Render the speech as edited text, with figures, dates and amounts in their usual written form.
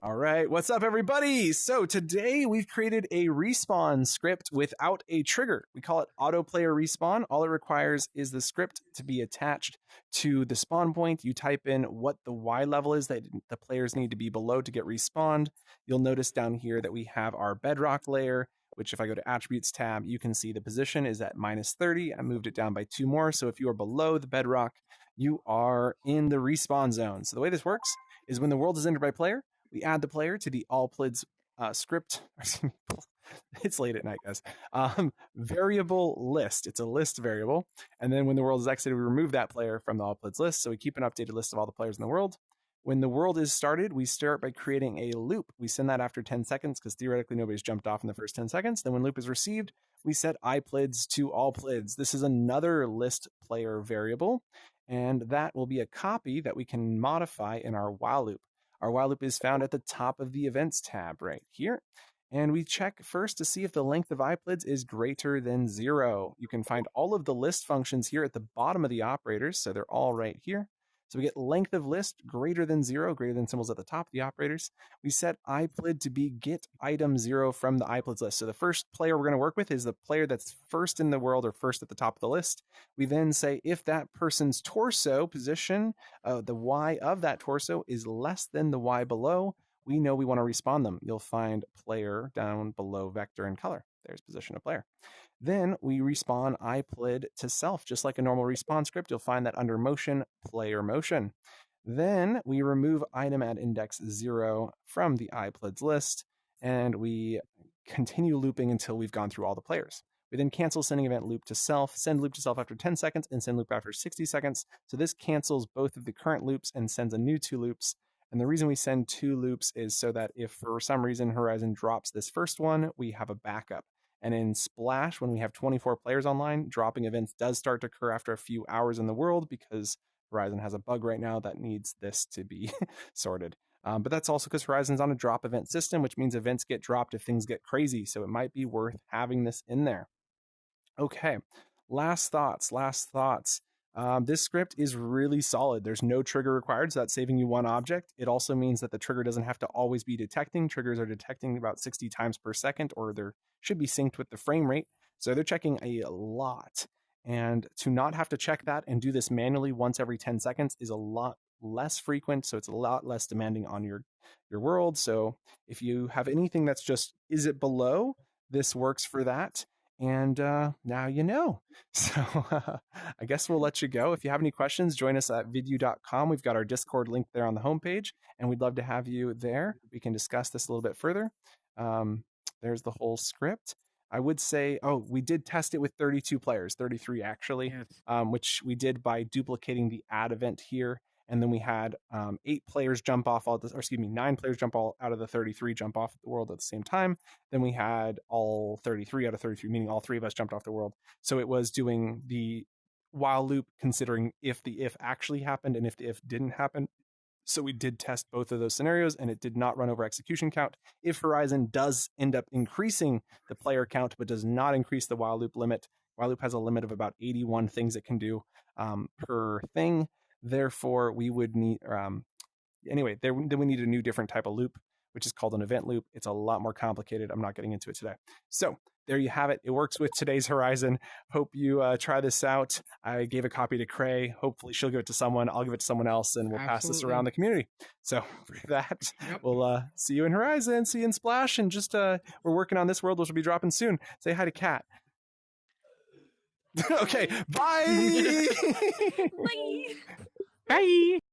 All right, what's up, everybody? So today we've created a respawn script without a trigger. We call it auto player respawn. All it requires is the script to be attached to the spawn point. You type in what the Y level is that the players need to be below to get respawned. You'll notice down here that we have our bedrock layer, which if I go to attributes tab, you can see the position is at -30. I moved it down by 2 more. So if you are below the bedrock, you are in the respawn zone. So the way this works is when the world is entered by player, we add the player to the all plids script. It's late at night, guys. Variable list. It's a list variable. And then when the world is exited, we remove that player from the all plids list. So we keep an updated list of all the players in the world. When the world is started, we start by creating a loop. We send that after 10 seconds because theoretically nobody's jumped off in the first 10 seconds. Then when loop is received, we set iPlids to all plids. This is another list player variable, and that will be a copy that we can modify in our while loop. Our while loop is found at the top of the events tab right here. And we check first to see if the length of iPlids is greater than 0. You can find all of the list functions here at the bottom of the operators, so they're all right here. So we get length of list greater than 0, greater than symbols at the top of the operators. We set iPlid to be get item 0 from the iPlids list. So the first player we're going to work with is the player that's first in the world or first at the top of the list. We then say if that person's torso position, the Y of that torso is less than the Y below, we know we want to respawn them. You'll find player down below vector and color. There's position of player. Then we respawn iPlid to self, just like a normal respawn script. You'll find that under motion, player motion. Then we remove item at index 0 from the iPlids list, and we continue looping until we've gone through all the players. We then cancel sending event loop to self, send loop to self after 10 seconds, and send loop after 60 seconds. So this cancels both of the current loops and sends a new 2 loops. And the reason we send 2 loops is so that if for some reason Horizon drops this first one, we have a backup. And in Splash, when we have 24 players online, dropping events does start to occur after a few hours in the world because Horizon has a bug right now that needs this to be sorted. But that's also because Horizon's on a drop event system, which means events get dropped if things get crazy. So it might be worth having this in there. Okay, last thoughts. This script is really solid. There's no trigger required, so that's saving you 1 object. It also means that the trigger doesn't have to always be detecting. Triggers are detecting about 60 times per second, or they should be synced with the frame rate. So they're checking a lot. And to not have to check that and do this manually once every 10 seconds is a lot less frequent, so it's a lot less demanding on your world. So if you have anything that's just, is it below? This works for that. And now you know. So I guess we'll let you go. If you have any questions, join us at Vidyuu.com. We've got our Discord link there on the homepage, and we'd love to have you there. We can discuss this a little bit further. There's the whole script. I would say, we did test it with 32 players, 33 actually, yes. Which we did by duplicating the add event here. And then we had 8 players jump off, 9 players jump all out of the 33 jump off the world at the same time. Then we had all 33 out of 33, meaning all 3 of us jumped off the world. So it was doing the while loop, considering if the if actually happened and if the if didn't happen. So we did test both of those scenarios, and it did not run over execution count. If Horizon does end up increasing the player count, but does not increase the while loop limit, while loop has a limit of about 81 things it can do per thing. Therefore, we would need, then we need a new different type of loop, which is called an event loop. It's a lot more complicated. I'm not getting into it today. So there you have it. It works with today's Horizon. Hope you try this out. I gave a copy to Cray. Hopefully she'll give it to someone. I'll give it to someone else, and we'll pass this around the community. So for that, we'll see you in Horizon, see you in Splash, and just we're working on this world, which will be dropping soon. Say hi to Kat. Okay, bye. Bye. Bye.